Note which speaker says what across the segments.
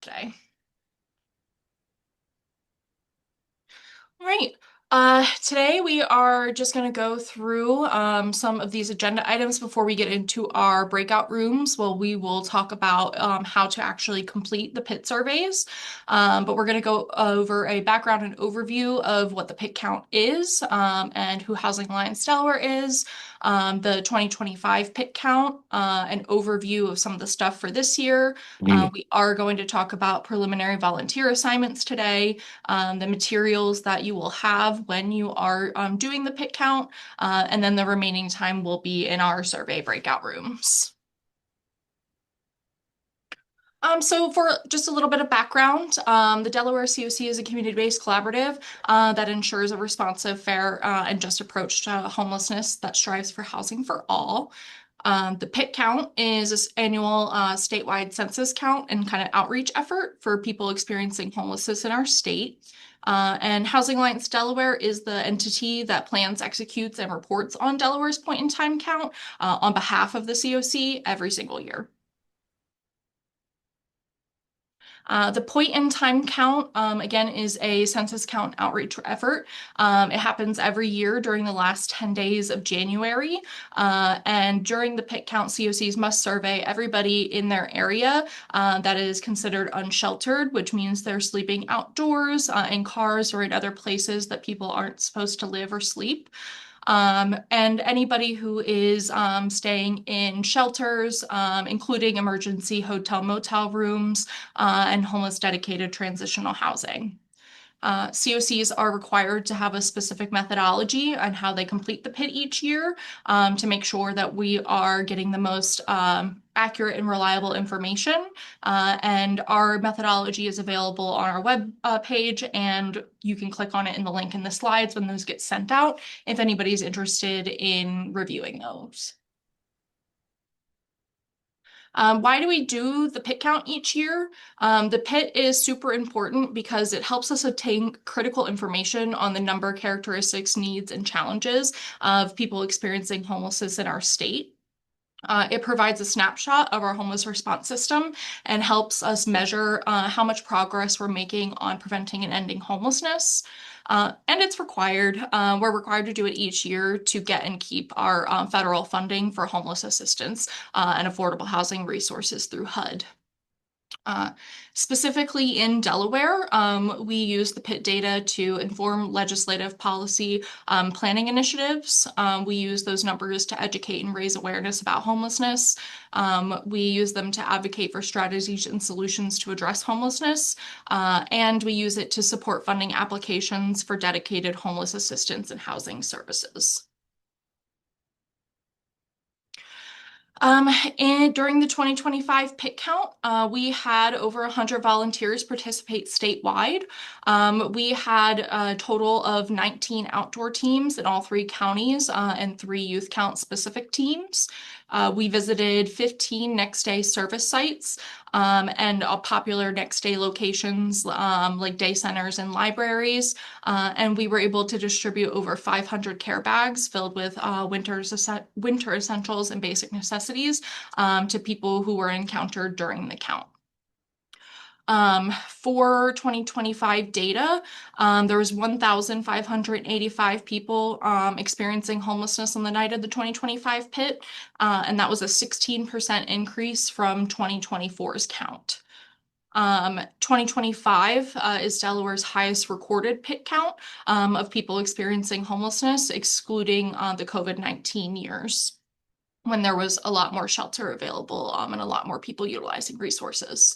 Speaker 1: today. All right. Today we are just going to go through some of these agenda items before we get into our breakout rooms. Well, we will talk about how to actually complete the PIT surveys, but we're going to go over a background and overview of what the PIT count is and who Housing Alliance Delaware is, the 2025 PIT count, an overview of some of the stuff for this year.
Speaker 2: Mm.
Speaker 1: We are going to talk about preliminary volunteer assignments today, the materials that you will have when you are doing the pit count, and then the remaining time will be in our survey breakout rooms. So for just a little bit of background, the Delaware COC is a community-based collaborative that ensures a responsive, fair, and just approach to homelessness that strives for housing for all. The PIT count is this annual statewide census count and kind of outreach effort for people experiencing homelessness in our state. And Housing Alliance Delaware is the entity that plans, executes, and reports on Delaware's point in time count on behalf of the COC every single year. The point in time count, again, is a census count outreach effort. It happens every year during the last 10 days of January. And during the pit count, COCs must survey everybody in their area that is considered unsheltered, which means they're sleeping outdoors, in cars, or in other places that people aren't supposed to live or sleep. And anybody who is staying in shelters, including emergency hotel motel rooms, and homeless dedicated transitional housing. COCs are required to have a specific methodology on how they complete the PIT each year to make sure that we are getting the most accurate and reliable information. And our methodology is available on our web page, and you can click on it in the link in the slides when those get sent out if anybody's interested in reviewing those. Why do we do the pit count each year? The pit is super important because it helps us obtain critical information on the number, characteristics, needs, and challenges of people experiencing homelessness in our state. It provides a snapshot of our homeless response system and helps us measure how much progress we're making on preventing and ending homelessness. And it's required. We're required to do it each year to get and keep our federal funding for homeless assistance and affordable housing resources through HUD. Uh, Specifically in Delaware, we use the PIT data to inform legislative policy planning initiatives. We use those numbers to educate and raise awareness about homelessness. We use them to advocate for strategies and solutions to address homelessness. And we use it to support funding applications for dedicated homeless assistance and housing services. And during the 2025 pit count, we had over 100 volunteers participate statewide. We had a total of 19 outdoor teams in all three counties and three youth count specific teams. We visited 15 next day service sites and popular next day locations like day centers and libraries. And we were able to distribute over 500 care bags filled with winter essentials and basic necessities to people who were encountered during the count. For 2025 data, there was 1,585 people experiencing homelessness on the night of the 2025 pit, and that was a 16% increase from 2024's count. 2025 is Delaware's highest recorded pit count of people experiencing homelessness, excluding the COVID-19 years, when there was a lot more shelter available and a lot more people utilizing resources.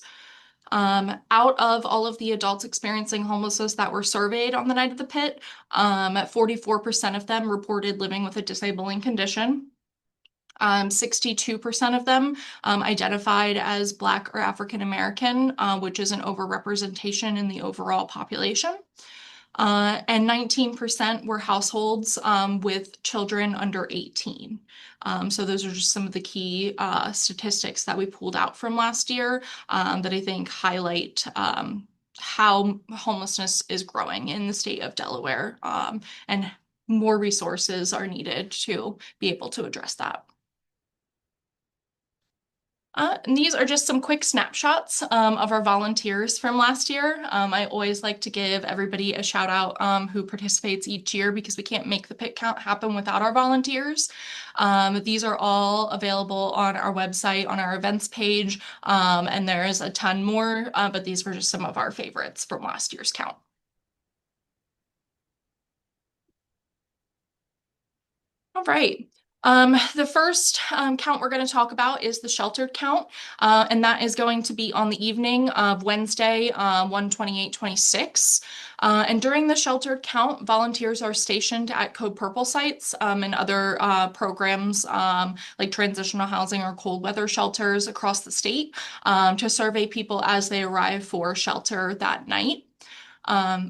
Speaker 1: Out of all of the adults experiencing homelessness that were surveyed on the night of the pit, 44% of them reported living with a disabling condition. 62% of them identified as Black or African American, which is an overrepresentation in the overall population. And 19% were households with children under 18. So those are just some of the key statistics that we pulled out from last year that I think highlight how homelessness is growing in the state of Delaware, and more resources are needed to be able to address that. And these are just some quick snapshots of our volunteers from last year. I always like to give everybody a shout out who participates each year because we can't make the pit count happen without our volunteers. These are all available on our website, on our events page, and there's a ton more, but these were just some of our favorites from last year's count. All right. The first count we're going to talk about is the sheltered count, and that is going to be on the evening of Wednesday, 1/28/26. And during the sheltered count, volunteers are stationed at Code Purple sites and other programs like transitional housing or cold weather shelters across the state to survey people as they arrive for shelter that night.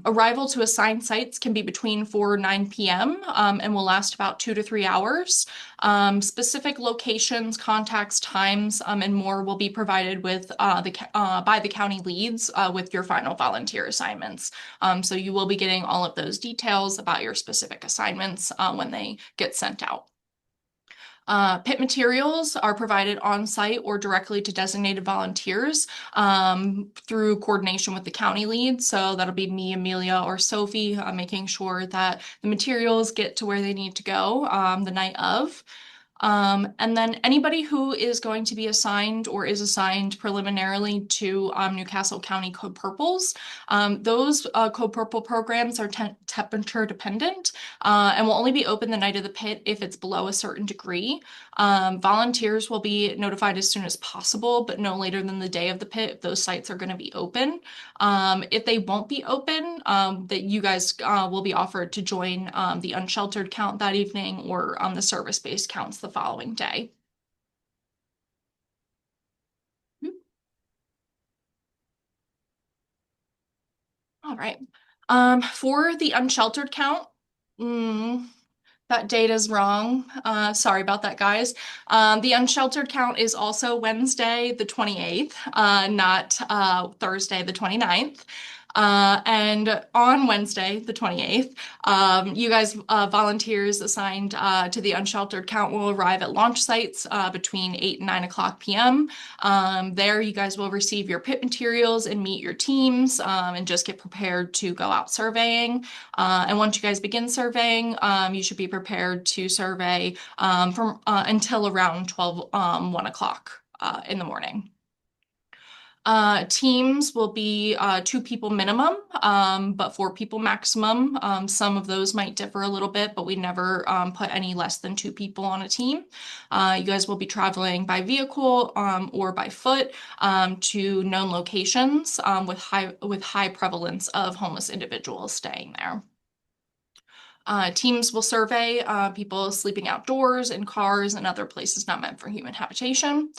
Speaker 1: Arrival to assigned sites can be between 4 and 9 p.m. And will last about 2 to 3 hours. Specific locations, contacts, times, and more will be provided with by the county leads with your final volunteer assignments. So you will be getting all of those details about your specific assignments when they get sent out. Pit materials are provided on site or directly to designated volunteers through coordination with the county lead. So that'll be me, Amelia, or Sophie, making sure that the materials get to where they need to go the night of. And then anybody who is going to be assigned or is assigned preliminarily to Newcastle County Code Purples, those Code Purple programs are temperature dependent and will only be open the night of the pit if it's below a certain degree. Volunteers will be notified as soon as possible, but no later than the day of the pit if those sites are going to be open. If they won't be open, that you guys will be offered to join the unsheltered count that evening or the service-based counts the following day. All right. For the unsheltered count, mm, that date is wrong. Sorry about that, guys. The unsheltered count is also Wednesday, the 28th, not Thursday, the 29th. And on Wednesday, the 28th, you guys, volunteers assigned to the unsheltered count will arrive at launch sites between 8 and 9 o'clock p.m. There, you guys will receive your pit materials and meet your teams and just get prepared to go out surveying. And once you guys begin surveying, you should be prepared to survey from until around 1 o'clock in the morning. Teams will be 2 people minimum, but 4 people maximum. Some of those might differ a little bit, but we never put any less than 2 people on a team. You guys will be traveling by vehicle or by foot to known locations with high prevalence of homeless individuals staying there. Teams will survey people sleeping outdoors in cars and other places not meant for human habitation.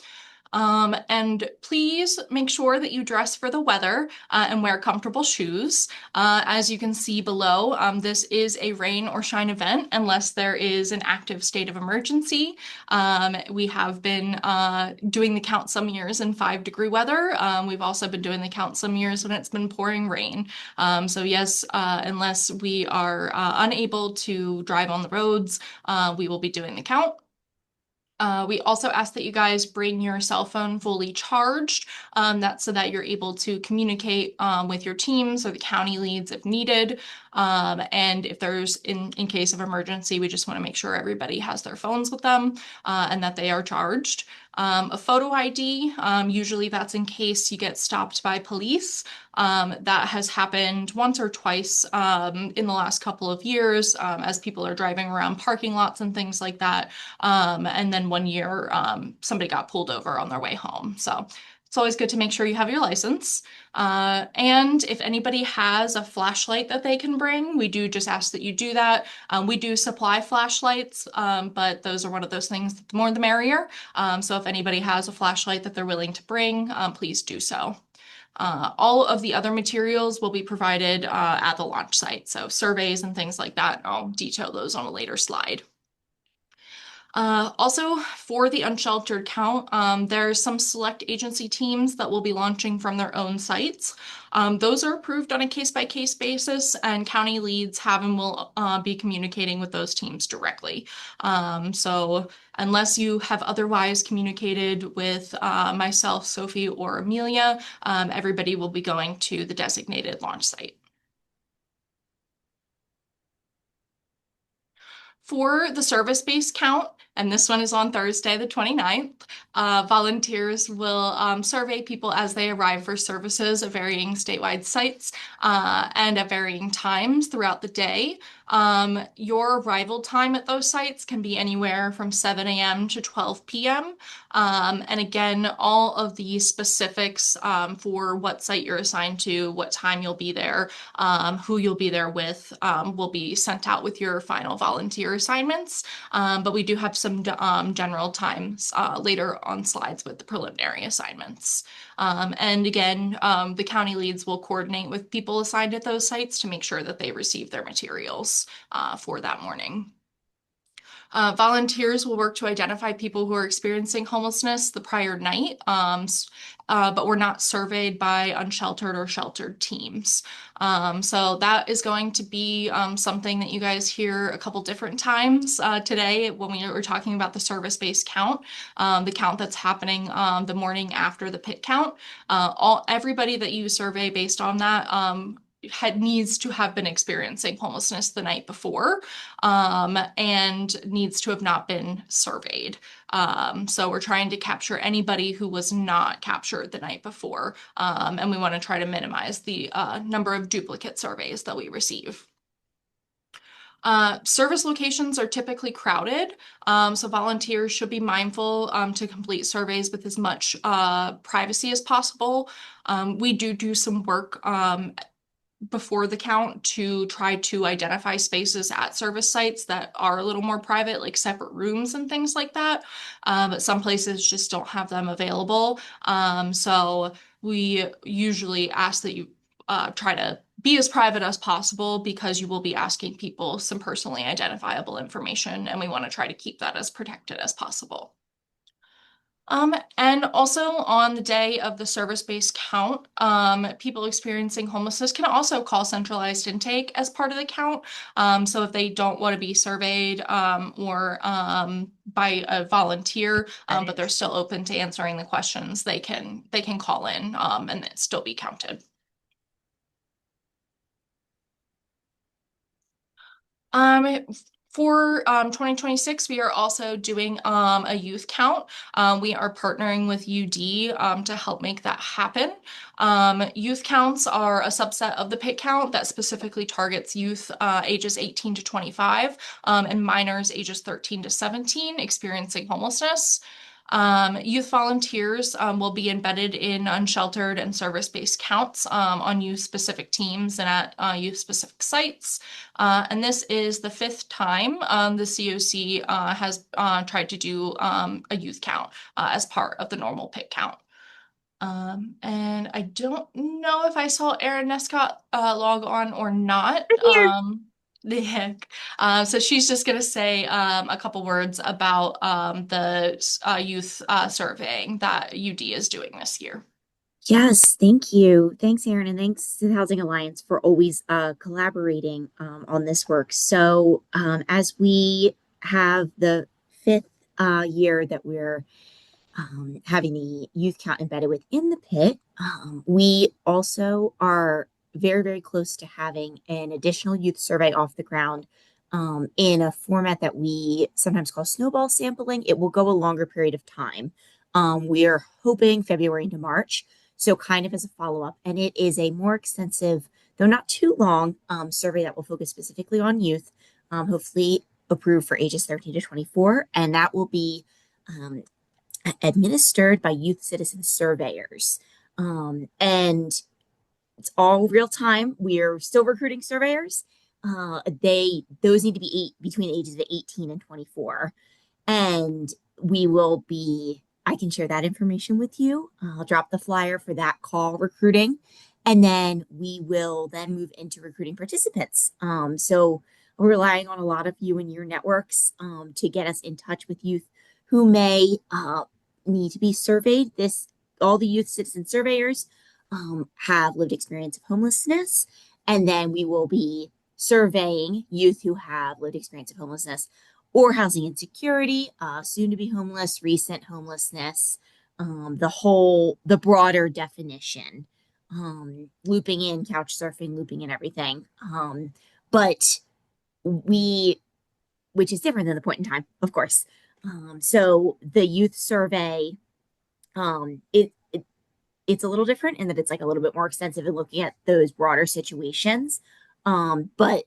Speaker 1: And please make sure that you dress for the weather and wear comfortable shoes. As you can see below, this is a rain or shine event unless there is an active state of emergency. We have been doing the count some years in 5-degree weather. We've also been doing the count some years when it's been pouring rain. So yes, unless we are unable to drive on the roads, we will be doing the count. We also ask that you guys bring your cell phone fully charged. That's so that you're able to communicate with your teams or the county leads if needed. And if there's, in case of emergency, we just want to make sure everybody has their phones with them and that they are charged. A photo ID, usually that's in case you get stopped by police. That has happened once or twice in the last couple of years as people are driving around parking lots and things like that. And then one year, somebody got pulled over on their way home. So it's always good to make sure you have your license. And if anybody has a flashlight that they can bring, we do just ask that you do that. We do supply flashlights, but those are one of those things, the more the merrier. So if anybody has a flashlight that they're willing to bring, please do so. All of the other materials will be provided at the launch site. So surveys and things like that, I'll detail those on a later slide. Also, for the unsheltered count, there's some select agency teams that will be launching from their own sites. Those are approved on a case-by-case basis, and county leads have and will be communicating with those teams directly. So unless you have otherwise communicated with myself, Sophie, or Amelia, everybody will be going to the designated launch site. For the service-based count, and this one is on Thursday, the 29th, volunteers will survey people as they arrive for services at varying statewide sites and at varying times throughout the day. Your arrival time at those sites can be anywhere from 7 a.m. to 12 p.m. And again, all of the specifics for what site you're assigned to, what time you'll be there, who you'll be there with, will be sent out with your final volunteer assignments. But we do have some general times later on slides with the preliminary assignments. And again, the county leads will coordinate with people assigned at those sites to make sure that they receive their materials for that morning. Volunteers will work to identify people who are experiencing homelessness the prior night, but were not surveyed by unsheltered or sheltered teams. So that is going to be something that you guys hear a couple different times today when we were talking about the service-based count, the count that's happening the morning after the pit count. Everybody that you survey based on that needs to have been experiencing homelessness the night before and needs to have not been surveyed. So we're trying to capture anybody who was not captured the night before, and we want to try to minimize the number of duplicate surveys that we receive. Service locations are typically crowded, so volunteers should be mindful to complete surveys with as much privacy as possible. We do some work before the count to try to identify spaces at service sites that are a little more private, like separate rooms and things like that. But some places just don't have them available. So we usually ask that you try to be as private as possible because you will be asking people some personally identifiable information, and we want to try to keep that as protected as possible. And also on the day of the service-based count, people experiencing homelessness can also call centralized intake as part of the count. So if they don't want to be surveyed or by a volunteer, but they're still open to answering the questions, they can call in and still be counted. For 2026, we are also doing a youth count. We are partnering with UD to help make that happen. Youth counts are a subset of the pit count that specifically targets youth ages 18 to 25 and minors ages 13 to 17 experiencing homelessness. Youth volunteers will be embedded in unsheltered and service-based counts on youth-specific teams and at youth-specific sites. And this is the fifth time the COC has tried to do a youth count as part of the normal pit count. And I don't know if I saw Erin Nescott log on or not. The heck. So she's just going to say a couple words about the youth surveying that UD is doing this year.
Speaker 2: Yes, thank you. Thanks, Aaron, and thanks to the Housing Alliance for always collaborating on this work. So, as we have the fifth year that we're having the youth count embedded within the pit, we also are very, very close to having an additional youth survey off the ground in a format that we sometimes call snowball sampling. It will go a longer period of time. We are hoping February into March. So, kind of as a follow up, and it is a more extensive, though not too long, survey that will focus specifically on youth, hopefully approved for ages 13 to 24. And that will be administered by youth citizen surveyors. And it's all real time. We're still recruiting surveyors. Those need to be between ages of 18 and 24. And we will be, I can share that information with you. I'll drop the flyer for that call recruiting. And then we will then move into recruiting participants. So relying on a lot of you and your networks to get us in touch with youth who may need to be surveyed. All the youth citizen surveyors have lived experience of homelessness, and then we will be surveying youth who have lived experience of homelessness or housing insecurity, soon to be homeless, recent homelessness, the broader definition, looping in couch surfing, looping in everything. But we, which is different than the point in time, of course. So the youth survey, it's a little different in that it's like a little bit more extensive in looking at those broader situations. But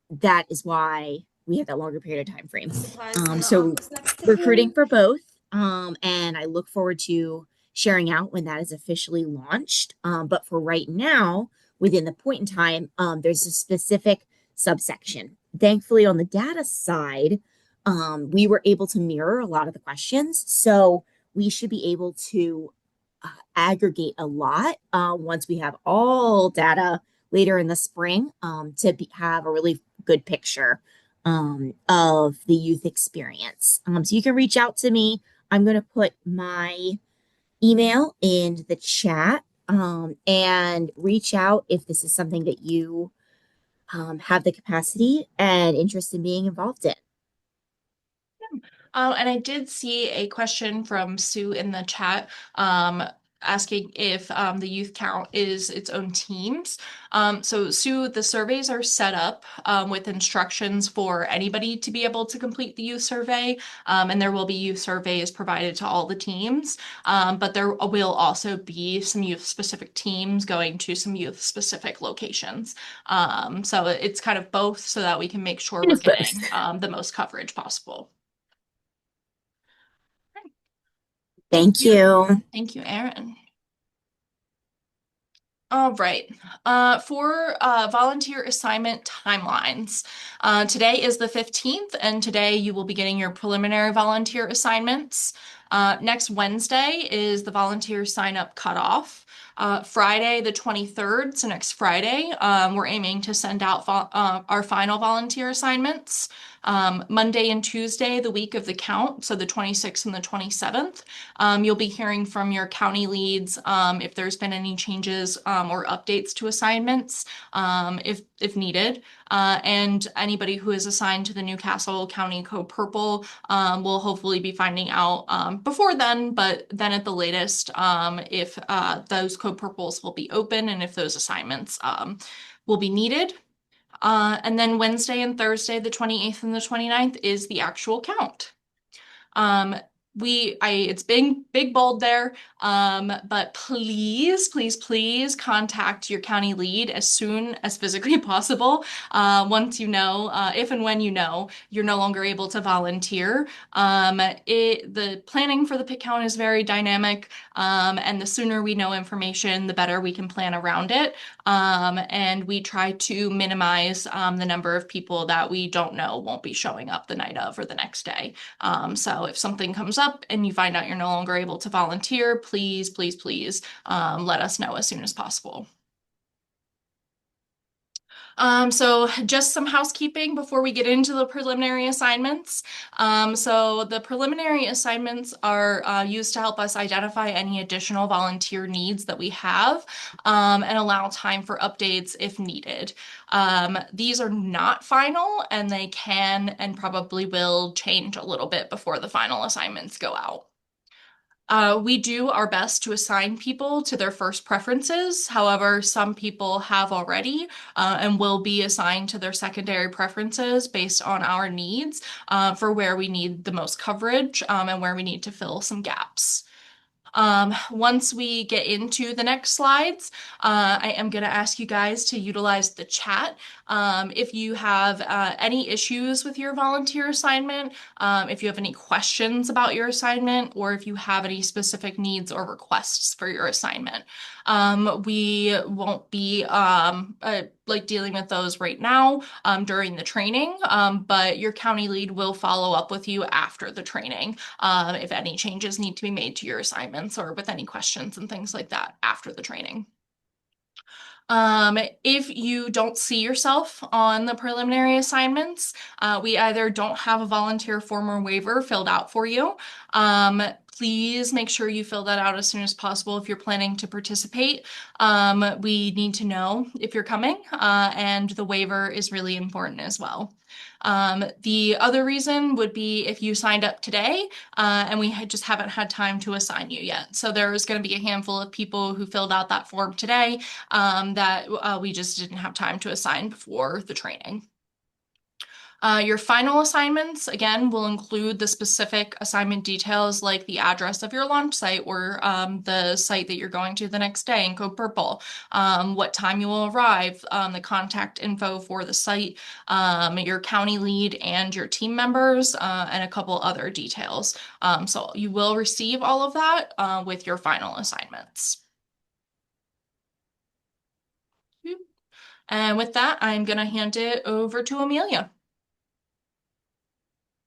Speaker 2: that is why we have that longer period of time frame. So recruiting for both. And I look forward to sharing out when that is officially launched. But for right now, within the point in time, there's a specific subsection. Thankfully, on the data side, we were able to mirror a lot of the questions. So we should be able to aggregate a lot once we have all data later in the spring have a really good picture of the youth experience. So you can reach out to me. I'm going to put my email in the chat and reach out if this is something that you have the capacity and interest in being involved in.
Speaker 1: And I did see a question from Sue in the chat, asking if the youth count is its own teams. So Sue, the surveys are set up with instructions for anybody to be able to complete the youth survey, and there will be youth surveys provided to all the teams. But there will also be some youth-specific teams going to some youth-specific locations. So it's kind of both so that we can make sure we're getting the most coverage possible.
Speaker 2: Thank you.
Speaker 1: Thank you, Erin. All right. For volunteer assignment timelines, today is the 15th, and today you will be getting your preliminary volunteer assignments. Next Wednesday is the volunteer sign up cutoff. Friday, the 23rd, so next Friday, we're aiming to send out our final volunteer assignments. Monday and Tuesday, the week of the count, so the 26th and the 27th, you'll be hearing from your county leads if there's been any changes or updates to assignments if needed. And anybody who is assigned to the Newcastle County Code Purple will hopefully be finding out before then, but then at the latest if those Code Purples will be open and if those assignments will be needed. And then Wednesday and Thursday, the 28th and the 29th, is the actual count. It's big bold there, but please contact your county lead as soon as physically possible. Once you know, if and when you know, you're no longer able to volunteer. The planning for the pick count is very dynamic, and the sooner we know information, the better we can plan around it. And we try to minimize the number of people that we don't know won't be showing up the night of or the next day. So if something comes up and you find out you're no longer able to volunteer, please let us know as soon as possible. So just some housekeeping before we get into the preliminary assignments. So the preliminary assignments are used to help us identify any additional volunteer needs that we have and allow time for updates if needed. These are not final, and they can and probably will change a little bit before the final assignments go out. We do our best to assign people to their first preferences. However, some people have already and will be assigned to their secondary preferences based on our needs for where we need the most coverage and where we need to fill some gaps. Once we get into the next slides, I am going to ask you guys to utilize the chat. If you have any issues with your volunteer assignment, if you have any questions about your assignment, or if you have any specific needs or requests for your assignment. We won't be dealing with those right now during the training, but your county lead will follow up with you after the training if any changes need to be made to your assignments or with any questions and things like that after the training. If you don't see yourself on the preliminary assignments, we either don't have a volunteer form or waiver filled out for you. Please make sure you fill that out as soon as possible if you're planning to participate. We need to know if you're coming, and the waiver is really important as well. The other reason would be if you signed up today, and just haven't had time to assign you yet. So there's going to be a handful of people who filled out that form today, that we just didn't have time to assign before the training. Your final assignments, again, will include the specific assignment details like the address of your launch site or the site that you're going to the next day in Code Purple, what time you will arrive, the contact info for the site, your county lead and your team members, and a couple other details. So you will receive all of that with your final assignments. And with that, I'm going to hand it over to Amelia.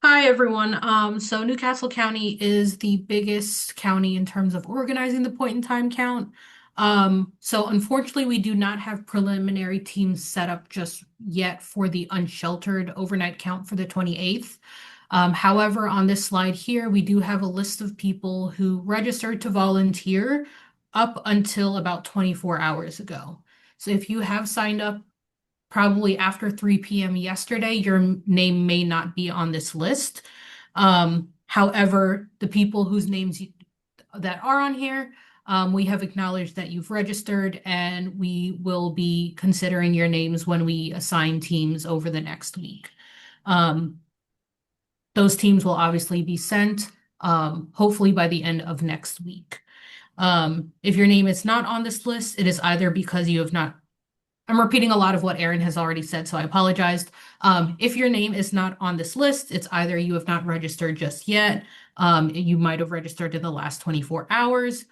Speaker 3: Hi, everyone. So Newcastle County is the biggest county in terms of organizing the point in time count. So unfortunately, we do not have preliminary teams set up just yet for the unsheltered overnight count for the 28th. However, on this slide here, we do have a list of people who registered to volunteer up until about 24 hours ago. So if you have signed up probably after 3 p.m. yesterday, your name may not be on this list. However, the people whose names that are on here, we have acknowledged that you've registered, and we will be considering your names when we assign teams over the next week. Those teams will obviously be sent, hopefully by the end of next week. If your name is not on this list, it is either because you have not. I'm repeating a lot of what Erin has already said, so I apologized. If your name is not on this list, it's either you have not registered just yet, you might have registered in the last 24 hours,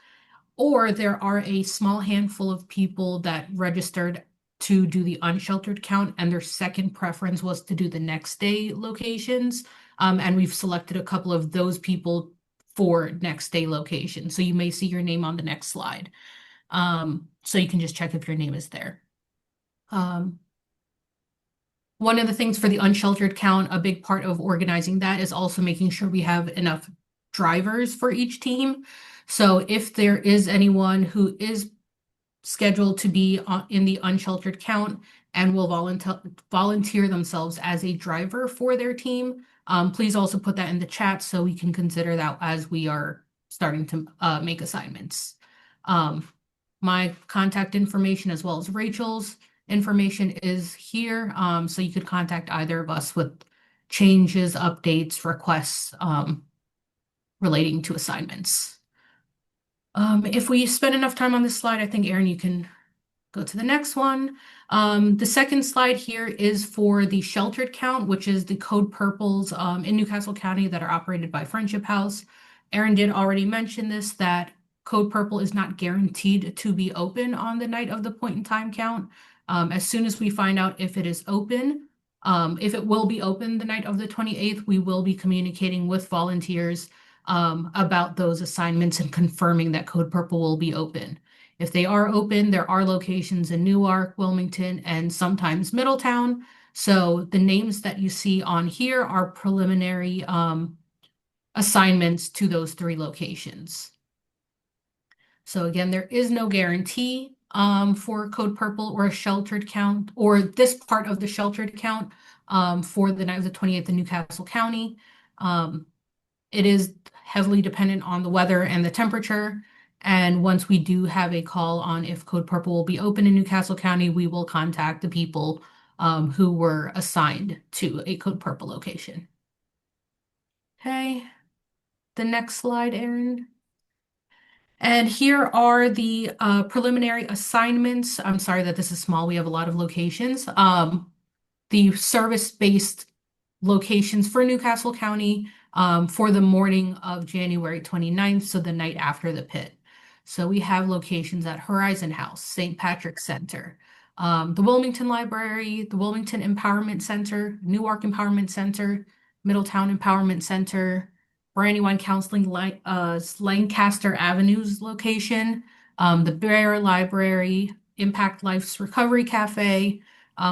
Speaker 3: or there are a small handful of people that registered to do the unsheltered count, and their second preference was to do the next day locations. And we've selected a couple of those people for next day locations. So you may see your name on the next slide. So you can just check if your name is there. One of the things for the unsheltered count, a big part of organizing that is also making sure we have enough drivers for each team. So if there is anyone who is scheduled to be in the unsheltered count and will volunteer themselves as a driver for their team, please also put that in the chat so we can consider that as we are starting to make assignments. My contact information as well as Rachel's information is here, so you could contact either of us with changes, updates, requests relating to assignments. If we spend enough time on this slide, I think, Erin, you can go to the next one. The second slide here is for the sheltered count, which is the Code Purples in Newcastle County that are operated by Friendship House. Erin did already mention this, that Code Purple is not guaranteed to be open on the night of the point in time count. As soon as we find out if it is open, if it will be open the night of the 28th, we will be communicating with volunteers about those assignments and confirming that Code Purple will be open. If they are open, there are locations in Newark, Wilmington, and sometimes Middletown. So the names that you see on here are preliminary assignments to those 3 locations. So again, there is no guarantee for Code Purple or a sheltered count, or this part of the sheltered count for the night of the 28th in Newcastle County. It is heavily dependent on the weather and the temperature. And once we do have a call on if Code Purple will be open in Newcastle County, we will contact the people who were assigned to a Code Purple location. Okay, the next slide, Erin. And here are the preliminary assignments. I'm sorry that this is small. We have a lot of locations. The service-based locations for Newcastle County for the morning of January 29th, so the night after the pit. So we have locations at Horizon House, St. Patrick's Center, the Wilmington Library, the Wilmington Empowerment Center, Newark Empowerment Center, Middletown Empowerment Center, Brandywine Counseling, Lancaster Avenues location, the Bear Library, Impact Life's Recovery Cafe,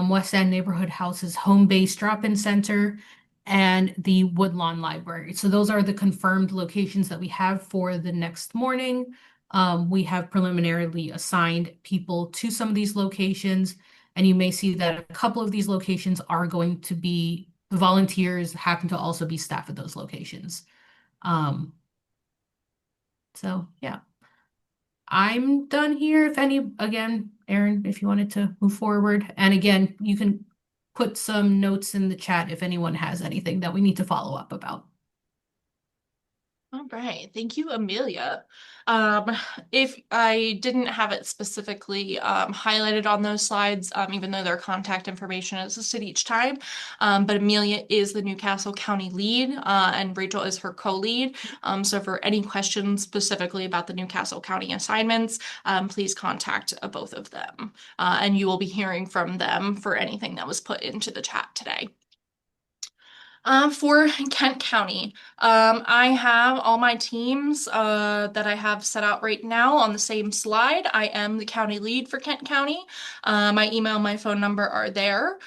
Speaker 3: West End Neighborhood House's Home Base Drop-In Center, and the Woodlawn Library. So those are the confirmed locations that we have for the next morning. We have preliminarily assigned people to some of these locations, and you may see that a couple of these locations are going to be the volunteers happen to also be staff at those locations. So yeah, I'm done here. Again, Erin, if you wanted to move forward, and again, you can put some notes in the chat if anyone has anything that we need to follow up about.
Speaker 1: All right, thank you, Amelia. If I didn't have it specifically highlighted on those slides, even though their contact information is listed each time, but Amelia is the Newcastle County lead, and Rachel is her co-lead. So for any questions specifically about the Newcastle County assignments, please contact both of them, and you will be hearing from them for anything that was put into the chat today. For Kent County, I have all my teams that I have set out right now on the same slide. I am the county lead for Kent County. My email, my phone number are there.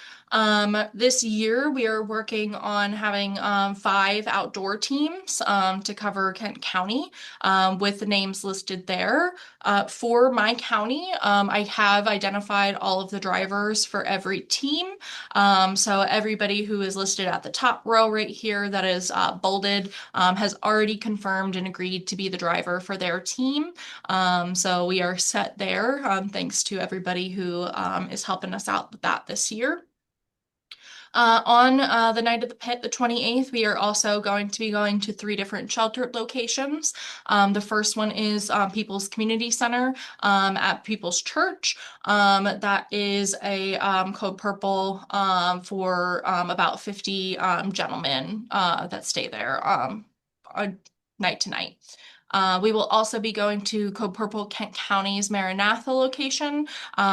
Speaker 1: This year we are working on having 5 outdoor teams to cover Kent County with the names listed there. For my county, I have identified all of the drivers for every team. So everybody who is listed at the top row right here that is bolded has already confirmed and agreed to be the driver for their team. So we are set there, thanks to everybody who is helping us out with that this year. On the night of the pit, the 28th, we are also going to be going to 3 different sheltered locations. The first one is People's Community Center at People's Church. That is a Code Purple for about 50 gentlemen that stay there night to night. We will also be going to Code Purple Kent County's Maranatha location,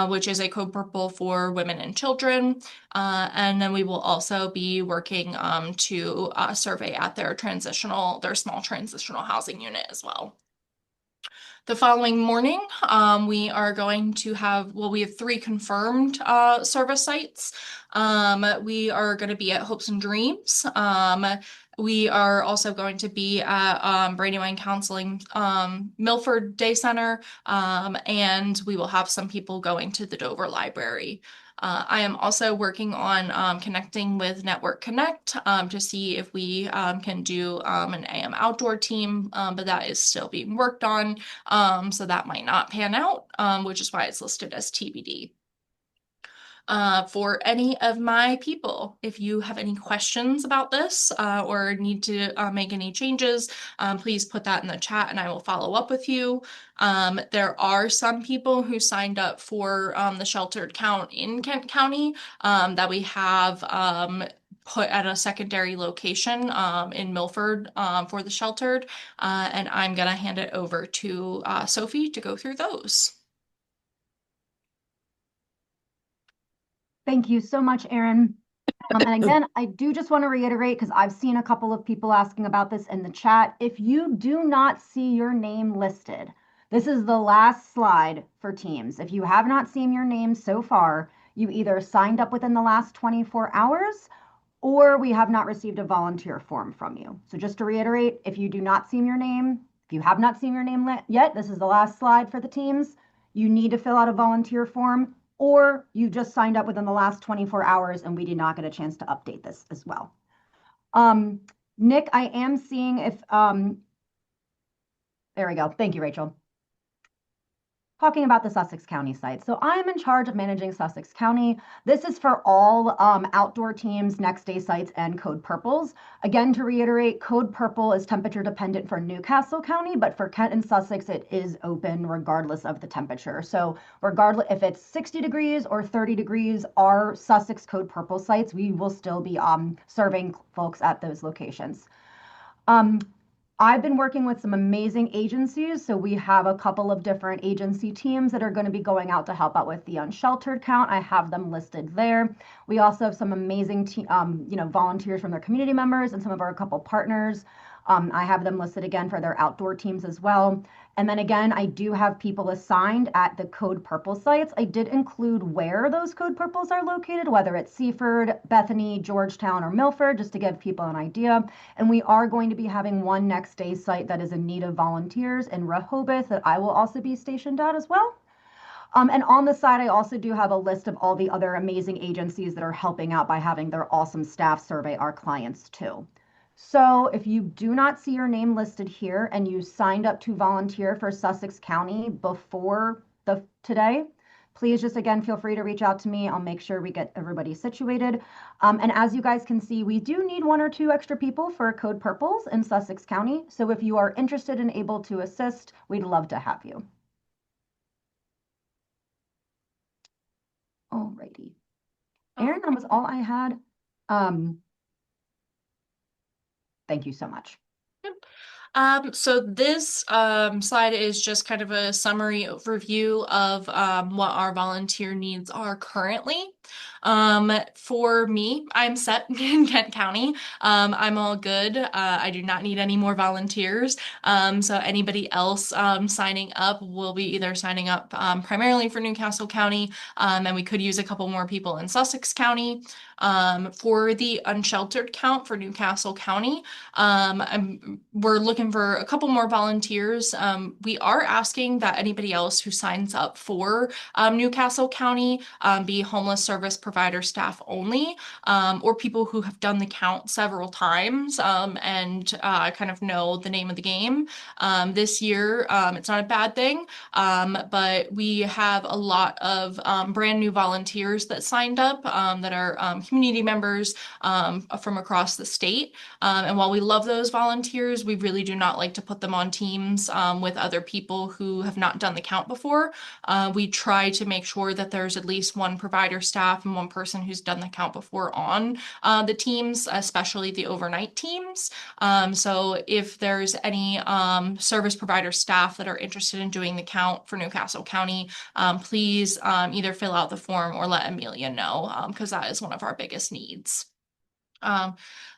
Speaker 1: which is a Code Purple for women and children. And then we will also be working to survey at their small transitional housing unit as well. The following morning, we are going to we have 3 confirmed service sites. We are going to be at Hopes and Dreams. We are also going to be at Brandywine Counseling Milford Day Center, and we will have some people going to the Dover Library. I am also working on connecting with Network Connect to see if we can do an AM outdoor team, but that is still being worked on, so that might not pan out, which is why it's listed as TBD. For any of my people, if you have any questions about this or need to make any changes, please put that in the chat and I will follow up with you. There are some people who signed up for the sheltered count in Kent County that we have put at a secondary location in Milford for the sheltered, and I'm gonna hand it over to Sophie to go through those.
Speaker 4: Thank you so much, Erin. And again, I do just want to reiterate, because I've seen a couple of people asking about this in the chat. If you do not see your name listed, this is the last slide for teams. If you have not seen your name so far, you either signed up within the last 24 hours or we have not received a volunteer form from you. So just to reiterate, if you do not see your name, if you have not seen your name yet, this is the last slide for the teams. You need to fill out a volunteer form, or you just signed up within the last 24 hours and we did not get a chance to update this as well. Nick, I am seeing if, there we go. Thank you, Rachel. Talking about the Sussex County site. So I'm in charge of managing Sussex County. This is for all outdoor teams, next day sites, and Code Purples. Again, to reiterate, Code Purple is temperature dependent for Newcastle County, but for Kent and Sussex, it is open regardless of the temperature. So regardless if it's 60 degrees or 30 degrees, our Sussex Code Purple sites, we will still be serving folks at those locations. I've been working with some amazing agencies. So we have a couple of different agency teams that are going to be going out to help out with the unsheltered count. I have them listed there. We also have some amazing volunteers from their community members and some of our couple partners. I have them listed again for their outdoor teams as well. And then again, I do have people assigned at the Code Purple sites. I did include where those Code Purples are located, whether it's Seaford, Bethany, Georgetown, or Milford, just to give people an idea. And we are going to be having one next day site that is in need of volunteers in Rehoboth that I will also be stationed at as well. And on the side, I also do have a list of all the other amazing agencies that are helping out by having their awesome staff survey our clients too. So if you do not see your name listed here and you signed up to volunteer for Sussex County before today, please just again feel free to reach out to me. I'll make sure we get everybody situated. And as you guys can see, we do need 1 or 2 extra people for Code Purples in Sussex County. So if you are interested and able to assist, we'd love to have you. Alrighty. Erin, that was all I had. Thank you so much.
Speaker 1: So this slide is just kind of a summary overview of what our volunteer needs are currently. For me, I'm set in Kent County. I'm all good. I do not need any more volunteers. So anybody else signing up will be either signing up primarily for Newcastle County, and we could use a couple more people in Sussex County. For the unsheltered count for Newcastle County, we're looking for a couple more volunteers. We are asking that anybody else who signs up for Newcastle County be homeless service provider staff only, or people who have done the count several times and kind of know the name of the game. This year, it's not a bad thing, but we have a lot of brand new volunteers that signed up that are community members from across the state. And while we love those volunteers, we really do not like to put them on teams with other people who have not done the count before. We try to make sure that there's at least one provider staff and one person who's done the count before on the teams, especially the overnight teams. So if there's any service provider staff that are interested in doing the count for Newcastle County, please either fill out the form or let Amelia know, because that is one of our biggest needs.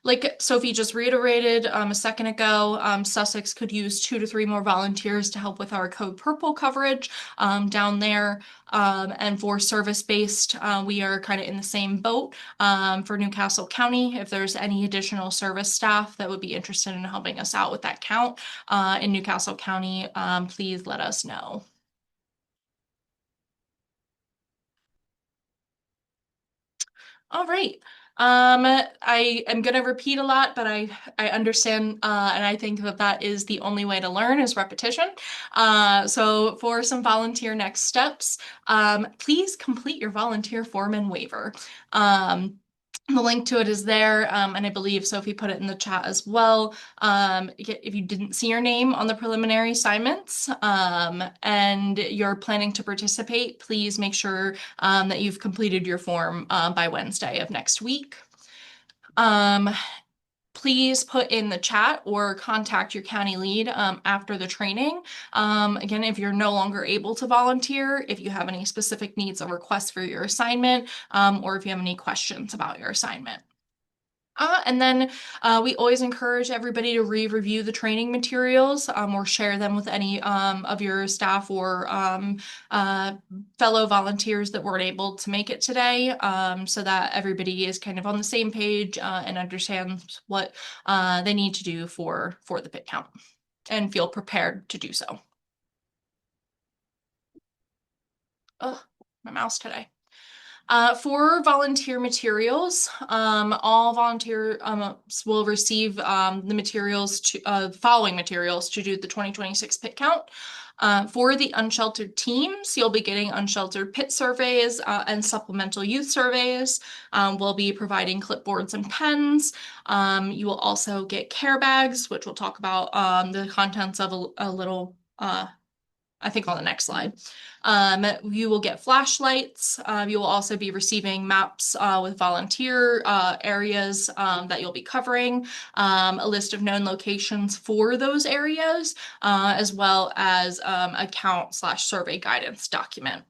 Speaker 1: Like Sophie just reiterated a second ago, Sussex could use 2 to 3 more volunteers to help with our Code Purple coverage down there. And for service-based, we are kind of in the same boat for Newcastle County. If there's any additional service staff that would be interested in helping us out with that count in Newcastle County, please let us know. All right. I am going to repeat a lot, but I understand, and I think that that is the only way to learn is repetition. So for some volunteer next steps, please complete your volunteer form and waiver. The link to it is there, and I believe Sophie put it in the chat as well. If you didn't see your name on the preliminary assignments and you're planning to participate, please make sure that you've completed your form by Wednesday of next week. Please put in the chat or contact your county lead after the training. Again, if you're no longer able to volunteer, if you have any specific needs or requests for your assignment, or if you have any questions about your assignment. And then we always encourage everybody to re-review the training materials or share them with any of your staff or fellow volunteers that weren't able to make it today, so that everybody is kind of on the same page and understands what they need to do for the pit count and feel prepared to do so. Oh, my mouse today. For volunteer materials, all volunteers will receive the materials to following materials to do the 2026 pit count. For the unsheltered teams, you'll be getting unsheltered pit surveys and supplemental youth surveys. We'll be providing clipboards and pens. You will also get care bags, which we'll talk about the contents of a little I think on the next slide. You will get flashlights. You will also be receiving maps with volunteer areas that you'll be covering, a list of known locations for those areas, as well as a count/survey guidance document.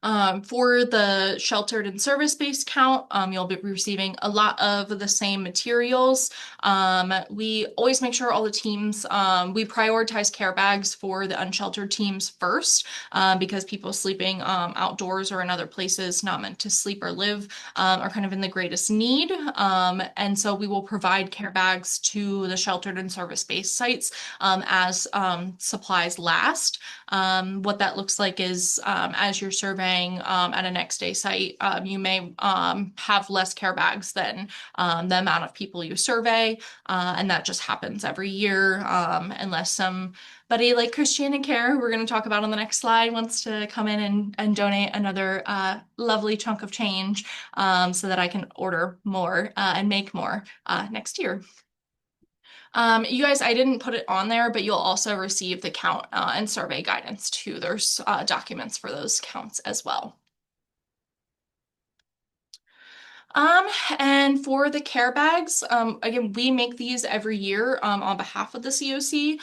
Speaker 1: For the sheltered and service-based count, you'll be receiving a lot of the same materials. We always make sure all the teams, we prioritize care bags for the unsheltered teams first, because people sleeping outdoors or in other places not meant to sleep or live are kind of in the greatest need. And so we will provide care bags to the sheltered and service-based sites as supplies last. What that looks like is as you're surveying at a next day site, you may have less care bags than the amount of people you survey, and that just happens every year unless somebody like Christiana Care, who we're going to talk about on the next slide, wants to come in and donate another lovely chunk of change so that I can order more and make more next year. You guys, I didn't put it on there, but you'll also receive the count and survey guidance too. There's documents for those counts as well. And for the care bags, again, we make these every year on behalf of the COC.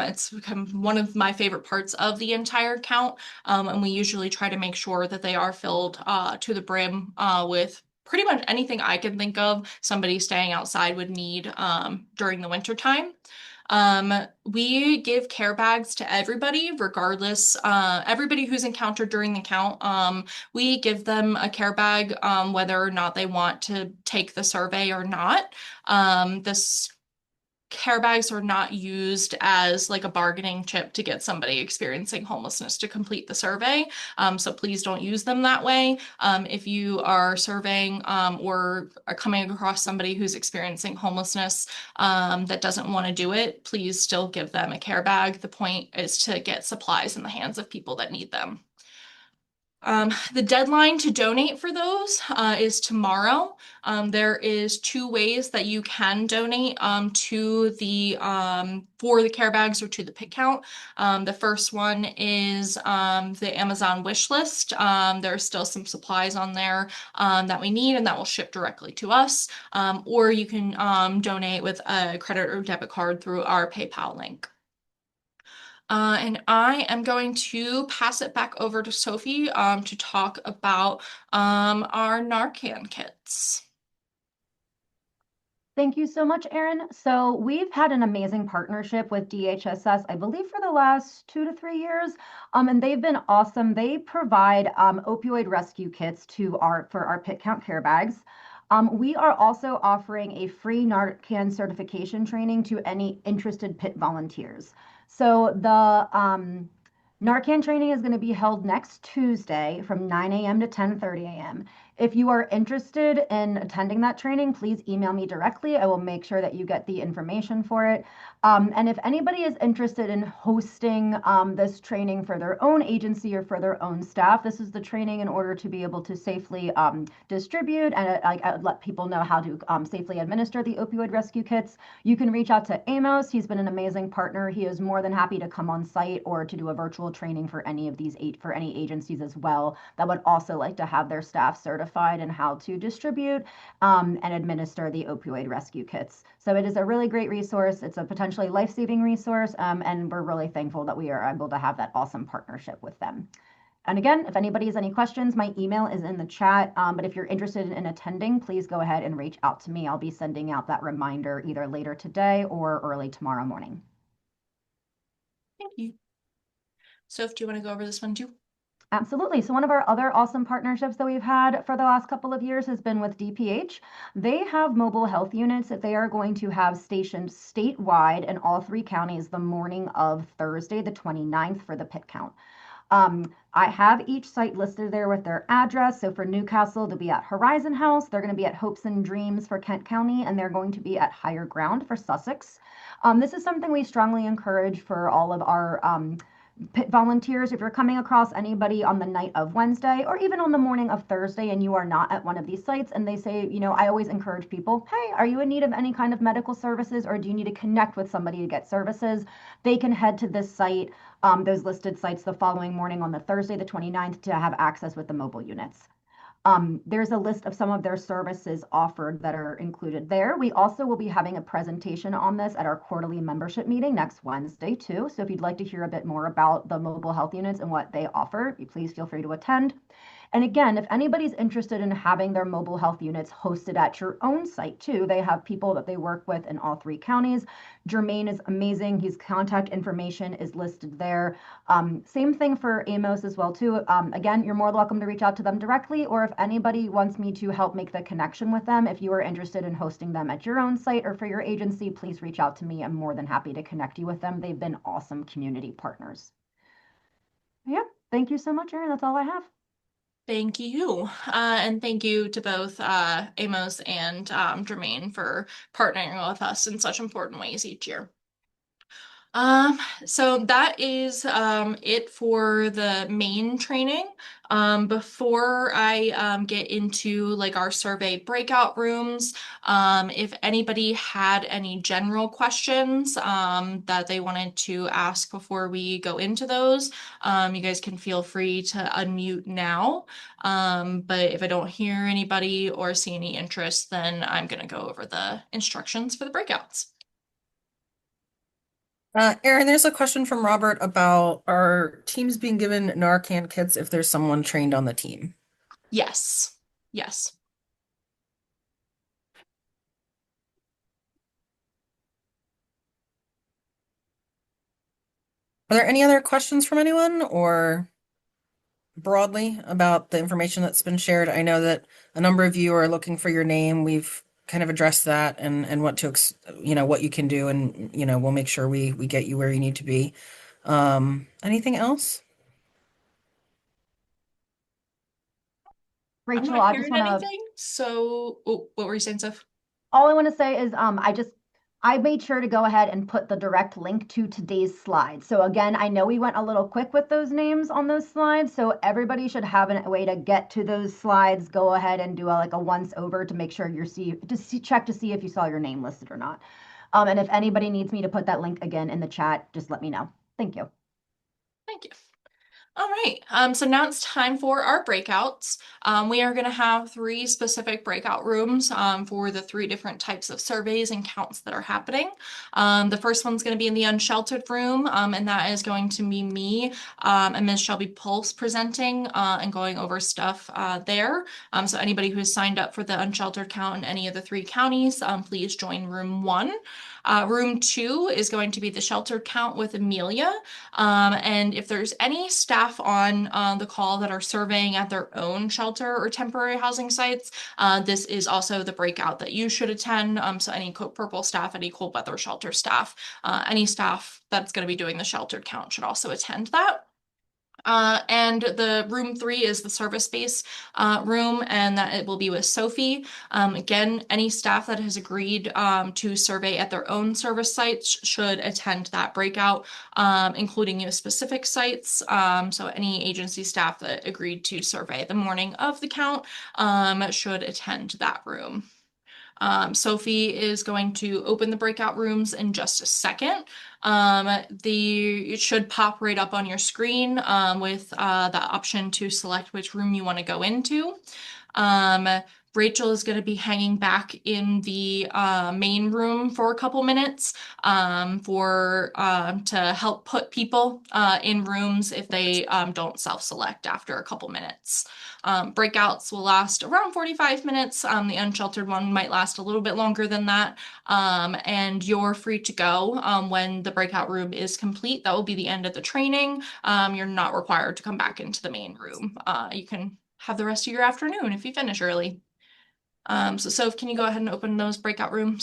Speaker 1: It's become one of my favorite parts of the entire count, and we usually try to make sure that they are filled to the brim with pretty much anything I can think of somebody staying outside would need during the winter time. We give care bags to everybody, regardless, everybody who's encountered during the count. We give them a care bag, whether or not they want to take the survey or not. This care bags are not used as like a bargaining chip to get somebody experiencing homelessness to complete the survey. So please don't use them that way. If you are surveying or are coming across somebody who's experiencing homelessness that doesn't want to do it, please still give them a care bag. The point is to get supplies in the hands of people that need them. The deadline to donate for those is tomorrow. There is 2 ways that you can donate to the for the care bags or to the pit count. The first one is the Amazon wish list. There's still some supplies on there that we need and that will ship directly to us. Or you can donate with a credit or debit card through our PayPal link. And I am going to pass it back over to Sophie to talk about our Narcan kits.
Speaker 4: Thank you so much, Erin. So we've had an amazing partnership with DHSS, I believe, for the last 2 to 3 years, and they've been awesome. They provide opioid rescue kits for our pit count care bags. We are also offering a free Narcan certification training to any interested pit volunteers. So the Narcan training is going to be held next Tuesday from 9 a.m. to 10:30 a.m. If you are interested in attending that training, please email me directly. I will make sure that you get the information for it. And if anybody is interested in hosting this training for their own agency or for their own staff, this is the training in order to be able to safely distribute and let people know how to safely administer the opioid rescue kits. You can reach out to Amos. He's been an amazing partner. He is more than happy to come on site or to do a virtual training for any of these for any agencies as well that would also like to have their staff certified in how to distribute and administer the opioid rescue kits. So it is a really great resource. It's a potentially life-saving resource, and we're really thankful that we are able to have that awesome partnership with them. And again, if anybody has any questions, my email is in the chat. But if you're interested in attending, please go ahead and reach out to me. I'll be sending out that reminder either later today or early tomorrow morning.
Speaker 1: Thank you. Soph, do you want to go over this one too?
Speaker 4: Absolutely. So one of our other awesome partnerships that we've had for the last couple of years has been with DPH. They have mobile health units that they are going to have stationed statewide in all 3 counties the morning of Thursday, the 29th, for the pit count. I have each site listed there with their address. So for Newcastle, they'll be at Horizon House. They're going to be at Hopes and Dreams for Kent County, and they're going to be at Higher Ground for Sussex. This is something we strongly encourage for all of our pit volunteers. If you're coming across anybody on the night of Wednesday or even on the morning of Thursday and you are not at one of these sites and they say, I always encourage people, hey, are you in need of any kind of medical services or do you need to connect with somebody to get services? They can head to this site, those listed sites, the following morning on the Thursday, the 29th, to have access with the mobile units. There's a list of some of their services offered that are included there. We also will be having a presentation on this at our quarterly membership meeting next Wednesday too. So if you'd like to hear a bit more about the mobile health units and what they offer, please feel free to attend. And again, if anybody's interested in having their mobile health units hosted at your own site too, they have people that they work with in all 3 counties. Jermaine is amazing. His contact information is listed there. Same thing for Amos as well too. Again, you're more welcome to reach out to them directly, or if anybody wants me to help make the connection with them, if you are interested in hosting them at your own site or for your agency, please reach out to me. I'm more than happy to connect you with them. They've been awesome community partners. Yeah, thank you so much, Erin. That's all I have.
Speaker 1: Thank you. And thank you to both Amos and Jermaine for partnering with us in such important ways each year. So that is it for the main training. Before I get into like our survey breakout rooms, if anybody had any general questions that they wanted to ask before we go into those, you guys can feel free to unmute now. But if I don't hear anybody or see any interest, then I'm gonna go over the instructions for the breakouts.
Speaker 5: Erin, there's a question from Robert about are teams being given Narcan kits if there's someone trained on the team?
Speaker 1: Yes. Yes.
Speaker 5: Are there any other questions from anyone or broadly about the information that's been shared? I know that a number of you are looking for your name. We've kind of addressed that and what to, what you can do, and, we'll make sure we get you where you need to be. Anything else?
Speaker 1: I'm
Speaker 4: Rachel,
Speaker 1: not
Speaker 4: I just
Speaker 1: hearing
Speaker 4: want to.
Speaker 1: anything. So, oh, what were you saying, Soph?
Speaker 4: All I want to say is I made sure to go ahead and put the direct link to today's slide. So again, I know we went a little quick with those names on those slides, so everybody should have a way to get to those slides. Go ahead and do a once over to make sure check to see if you saw your name listed or not. And if anybody needs me to put that link again in the chat, just let me know. Thank you.
Speaker 1: Thank you. All right, so now it's time for our breakouts. We are going to have 3 specific breakout rooms for the 3 different types of surveys and counts that are happening. The first one's going to be in the unsheltered room, and that is going to be me and Ms. Shelby Pulse presenting and going over stuff there. So anybody who has signed up for the unsheltered count in any of the 3 counties, please join room 1. Room 2 is going to be the sheltered count with Amelia. And if there's any staff on the call that are surveying at their own shelter or temporary housing sites, this is also the breakout that you should attend. So any Coat Purple staff, any cold weather shelter staff, any staff that's going to be doing the sheltered count should also attend that. And the room 3 is the service-based room, and that it will be with Sophie. Again, any staff that has agreed to survey at their own service sites should attend that breakout, including specific sites. So any agency staff that agreed to survey the morning of the count should attend that room. Sophie is going to open the breakout rooms in just a second. It should pop right up on your screen with the option to select which room you want to go into. Rachel is going to be hanging back in the main room for a couple minutes to help put people in rooms if they don't self-select after a couple minutes. Breakouts will last around 45 minutes. The unsheltered one might last a little bit longer than that. And you're free to go when the breakout room is complete. That will be the end of the training. You're not required to come back into the main room. You can have the rest of your afternoon if you finish early. So Soph, can you go ahead and open those breakout rooms?